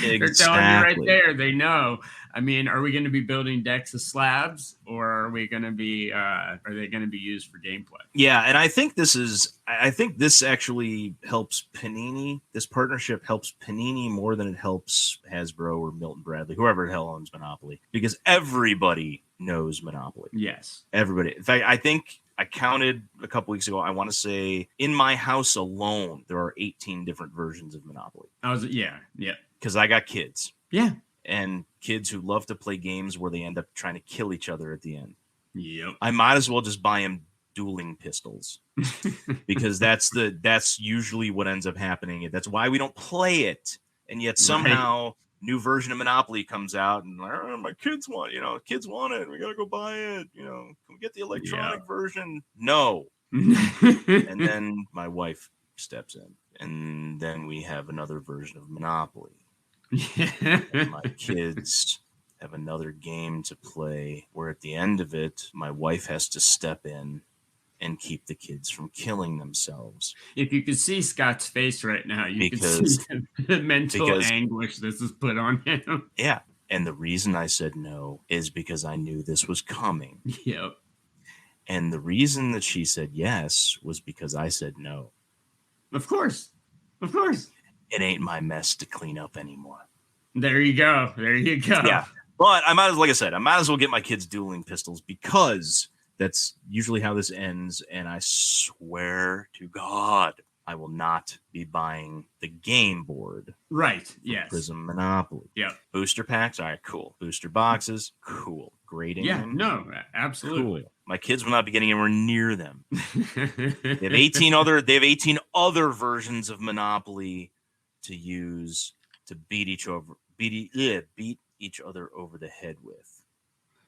they're telling you right there, they know. I mean, are we going to be building decks of slabs, or are we going to be are they going to be used for gameplay? Yeah, and I think this actually helps Panini. This partnership helps Panini more than it helps Hasbro or Milton Bradley, whoever the hell owns Monopoly, because everybody knows Monopoly. Yes. Everybody. In fact, I think I counted a couple weeks ago, I want to say in my house alone, there are 18 different versions of Monopoly. Yeah. Because I got kids. Yeah. And kids who love to play games where they end up trying to kill each other at the end. Yep. I might as well just buy them dueling pistols, because that's usually what ends up happening. That's why we don't play it. And yet somehow new version of Monopoly comes out, and my kids want, kids want it. We got to go buy it. Can we get the electronic version? No. And then my wife steps in, and then we have another version of Monopoly. And my kids have another game to play, where at the end of it, my wife has to step in and keep the kids from killing themselves. If you could see Scott's face right now, you could see the mental anguish this has put on him. Yeah. And the reason I said no is because I knew this was coming. Yep. And the reason that she said yes was because I said no. Of course. It ain't my mess to clean up anymore. There you go. Yeah. But I might as well get my kids dueling pistols, because that's usually how this ends. And I swear to God, I will not be buying the game board. Right. Yes. PRIZM Monopoly. Yeah. Booster packs. All right, cool. Booster boxes. Cool. Grading. Yeah. No, absolutely. Cool. My kids will not be getting anywhere near them. They have 18 other versions of Monopoly to use to beat each other over the head with.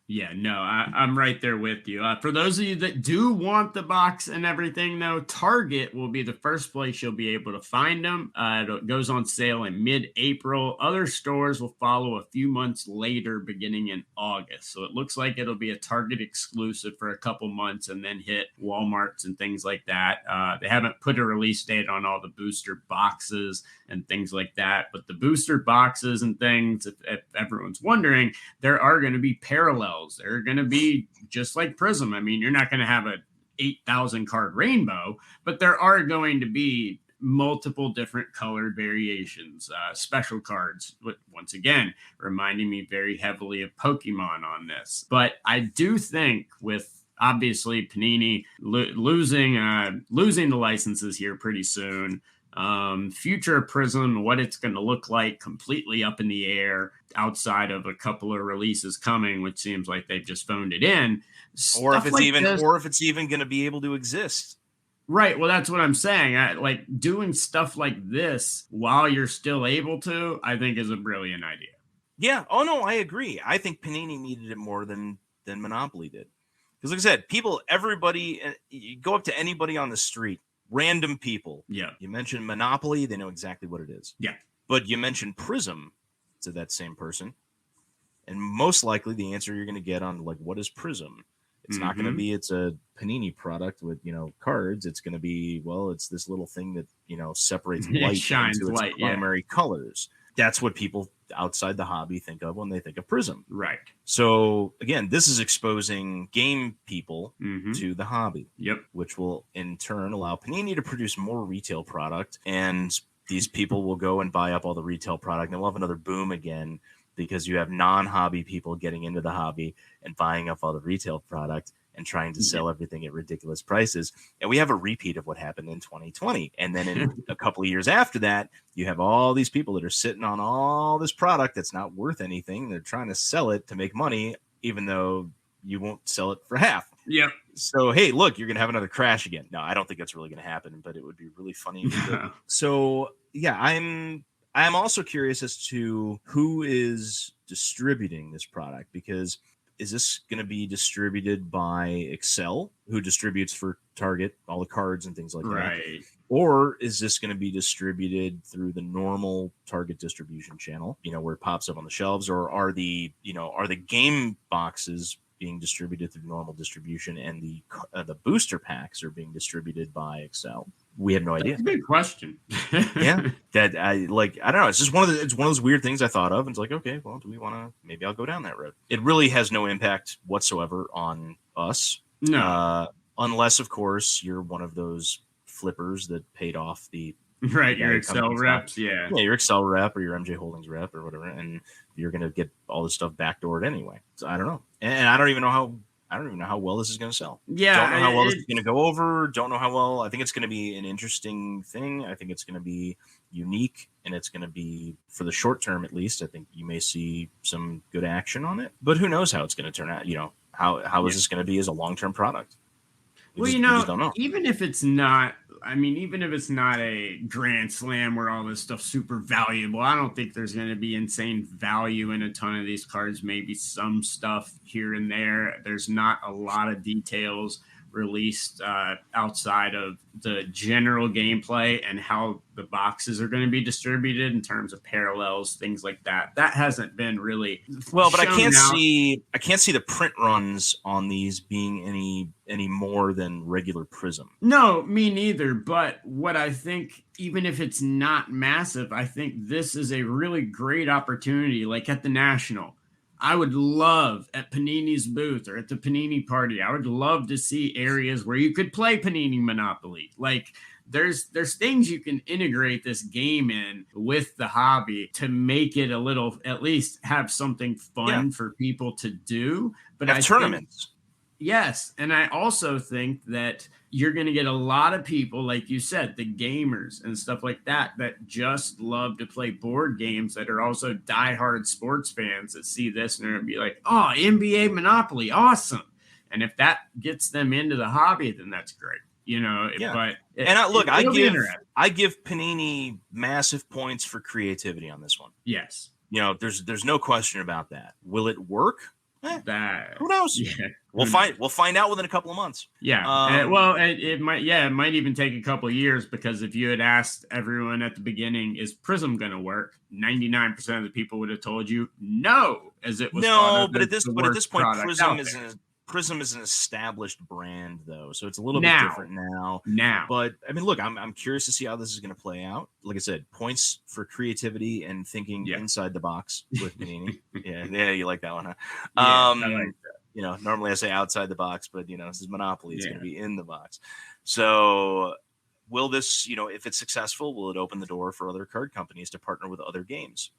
Yeah, no, I'm right there with you. For those of you that do want the box and everything, though, Target will be the first place you'll be able to find them. It goes on sale in mid-April. Other stores will follow a few months later, beginning in August. So it looks like it'll be a Target exclusive for a couple months and then hit Walmarts and things like that. They haven't put a release date on all the booster boxes and things like that. But the booster boxes and things, if everyone's wondering, there are going to be parallels. They're going to be just like PRIZM. I mean, you're not going to have a 8,000 card rainbow, but there are going to be multiple different colored variations, special cards, once again, reminding me very heavily of Pokemon on this. But I do think with obviously Panini losing the licenses here pretty soon, future PRIZM, what it's going to look like, completely up in the air outside of a couple of releases coming, which seems like they've just phoned it in. Or if it's even going to be able to exist. Right. Well, that's what I'm saying. Like doing stuff like this while you're still able to, I think is a brilliant idea. Yeah. Oh no, I agree. I think Panini needed it more than Monopoly did. Because like I said, everybody, you go up to anybody on the street, random people. Yeah. You mention Monopoly, they know exactly what it is. Yeah. But you mention PRIZM to that same person, and most likely the answer you're going to get on like, what is PRIZM? It's not going to be it's a Panini product with, cards. It's going to be, well, it's this little thing that, separates light into its primary colors. That's what people outside the hobby think of when they think of PRIZM. Right. So again, this is exposing game people to the hobby. Yep. Which will in turn allow Panini to produce more retail product, and these people will go and buy up all the retail product, and we'll have another boom again because you have non-hobby people getting into the hobby and buying up all the retail product and trying to sell everything at ridiculous prices. And we have a repeat of what happened in 2020. And then in a couple of years after that, you have all these people that are sitting on all this product that's not worth anything. They're trying to sell it to make money, even though you won't sell it for half. Yep. So, hey, look, you're going to have another crash again. No, I don't think that's really going to happen, but it would be really funny. So, yeah, I'm also curious as to who is distributing this product, because is this going to be distributed by Excel, who distributes for Target all the cards and things like that? Or is this going to be distributed through the normal Target distribution channel, where it pops up on the shelves? Or are the game boxes being distributed through normal distribution, and the booster packs are being distributed by Excel? We have no idea. That's a good question. Yeah, that I don't know. It's just one of those weird things I thought of. And it's like, okay, well, do we want to? Maybe I'll go down that road. It really has no impact whatsoever on us. No, unless of course you're one of those flippers that paid off the your Excel reps. Yeah, your Excel rep or your MJ Holdings rep or whatever, and you're gonna get all this stuff backdoored anyway. So I don't know, and I don't even know how well this is going to sell. Yeah. Don't know how well this is going to go over. Don't know how well. I think it's going to be an interesting thing. I think it's going to be unique, and it's going to be, for the short term at least, I think you may see some good action on it. But who knows how it's going to turn out? How is this going to be as a long-term product? We just don't know. Even if it's not a grand slam where all this stuff's super valuable, I don't think there's going to be insane value in a ton of these cards. Maybe some stuff here and there. There's not a lot of details released outside of the general gameplay and how the boxes are going to be distributed in terms of parallels, things like that. That hasn't been really well, but I can't see the print runs on these being any more than regular PRIZM. No, me neither. But what I think, even if it's not massive, I think this is a really great opportunity. Like at the National, I would love at Panini's booth or at the Panini party, I would love to see areas where you could play Panini Monopoly. Like there's things you can integrate this game in with the hobby to make it a little, at least have something fun for people to do. But have tournaments. Yes. And I also think that you're going to get a lot of people, like you said, the gamers and stuff like that just love to play board games, that are also diehard sports fans that see this and they're going to be like, oh, NBA Monopoly, awesome. And if that gets them into the hobby, then that's great. But I give Panini massive points for creativity on this one. Yes. There's no question about that. Will it work? That Who knows? Yeah. We'll find out within a couple of months. Yeah. It might even take a couple of years, because if you had asked everyone at the beginning, is PRIZM going to work? 99% of the people would have told you no, as it was. But at this point, PRIZM is an established brand, though, so it's a little bit different now. But I mean, look, I'm curious to see how this is going to play out. Like I said, points for creativity and thinking inside the box with Panini. yeah, you like that one, huh? I like that. You know, normally I say outside the box, but you know, this is Monopoly. It's going to be in the box. So will this, you know, if it's successful, will it open the door for other card companies to partner with other games?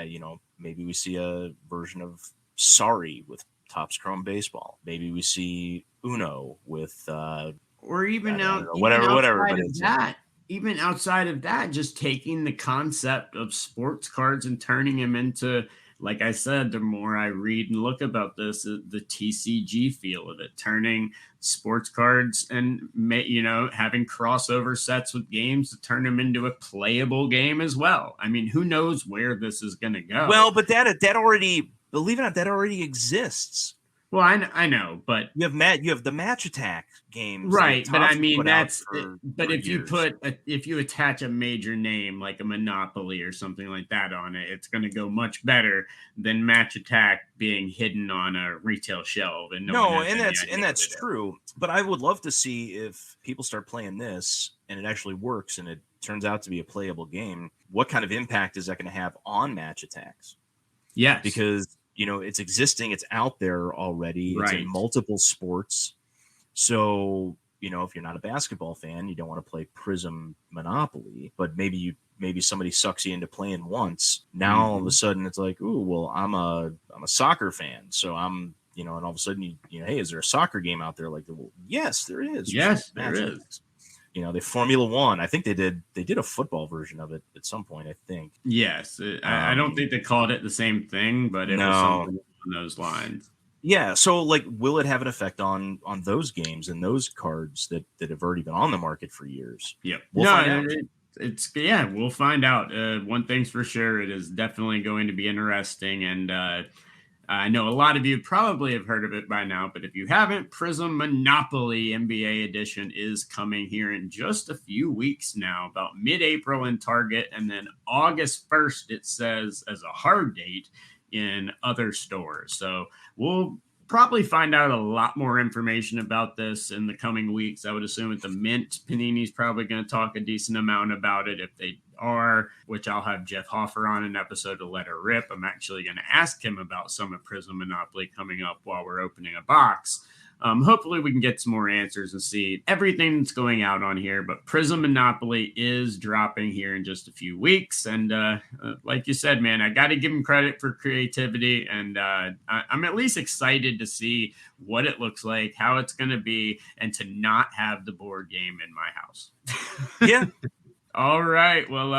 You know, maybe we see a version of Sorry with Topps Chrome Baseball. Maybe we see Uno with, or even whatever. Even outside of that, just taking the concept of sports cards and turning them into, like I said, the more I read and look about this, the TCG feel of it, turning sports cards and, you know, having crossover sets with games to turn them into a playable game as well. I mean, who knows where this is going to go? Well, but that already, believe it or not, that already exists. Well, I know, but you have the Match Attack games, right? But I mean, if if you attach a major name like a Monopoly or something like that on it, it's going to go much better than Match Attack being hidden on a retail shelf. And that's true. But I would love to see if people start playing this and it actually works and it turns out to be a playable game. What kind of impact is that going to have on Match Attacks? Yes, because you know, it's existing, it's out there already, it's in multiple sports. So, you know, if you're not a basketball fan, you don't want to play PRIZM Monopoly, but maybe somebody sucks you into playing once. Now all of a sudden it's like, ooh, well, I'm a soccer fan, so I'm, you know, and all of a sudden you know, hey, is there a soccer game out there? Like, well, yes, there is. Yes, there is. You know, they Formula One. I think they did a football version of it at some point, I think. Yes. I don't think they called it the same thing, but it was something on those lines. Yeah. So, like, will it have an effect on those games and those cards that have already been on the market for years? Yep. We'll find out. We'll find out. One thing's for sure, it is definitely going to be interesting. And I know a lot of you probably have heard of it by now, but if you haven't, PRIZM Monopoly NBA Edition is coming here in just a few weeks now, about mid-April in Target, and then August 1st, it says, as a hard date in other stores. So we'll probably find out a lot more information about this in the coming weeks. I would assume at the Mint, Panini's probably going to talk a decent amount about it if they are, which I'll have Jeff Hoffer on an episode to Let Her Rip. I'm actually going to ask him about some of PRIZM Monopoly coming up while we're opening a box. Hopefully we can get some more answers and see everything that's going out on here. But PRIZM Monopoly is dropping here in just a few weeks. And like you said, man, I got to give him credit for creativity. And I'm at least excited to see what it looks like, how it's going to be, and to not have the board game in my house. Yeah. All right. Well,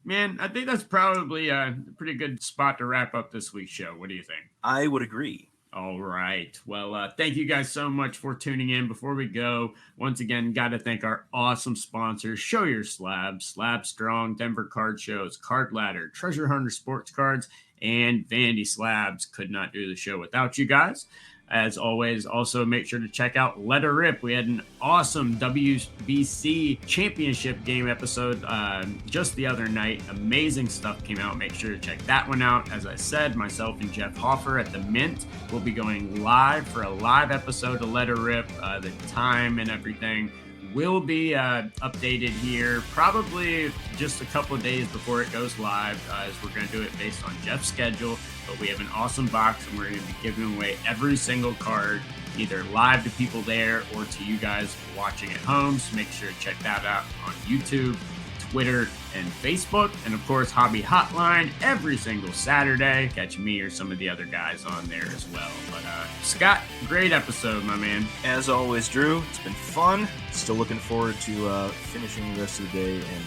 man, I think that's probably a pretty good spot to wrap up this week's show. What do you think? I would agree. All right. Well, thank you guys so much for tuning in. Before we go, once again, got to thank our awesome sponsors, Show Your Slab, Slab Strong, Denver Card Shows, Card Ladder, Treasure Hunter Sports Cards, and Vandy Slabs. Could not do the show without you guys. As always, also make sure to check out Let Her Rip. We had an awesome WBC championship game episode just the other night. Amazing stuff came out. Make sure to check that one out. As I said, myself and Jeff Hoffer at the Mint will be going live for a live episode of Let Her Rip. The time and everything will be updated here probably just a couple of days before it goes live, as we're going to do it based on Jeff's schedule. But we have an awesome box, and we're going to be giving away every single card, either live to people there or to you guys watching at home. So make sure to check that out on YouTube, Twitter, and Facebook. And of course, Hobby Hotline every single Saturday. Catch me or some of the other guys on there as well. But Scott, great episode, my man. As always, Drew, it's been fun. Still looking forward to finishing the rest of the day and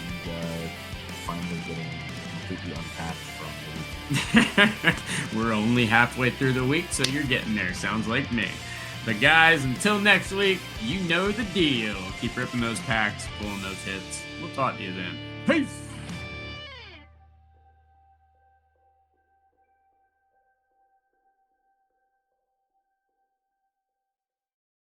finally getting completely unpacked from the week. We're only halfway through the week, so you're getting there. Sounds like me. But guys, until next week, you know the deal. Keep ripping those packs, pulling those hits. We'll talk to you then. Peace!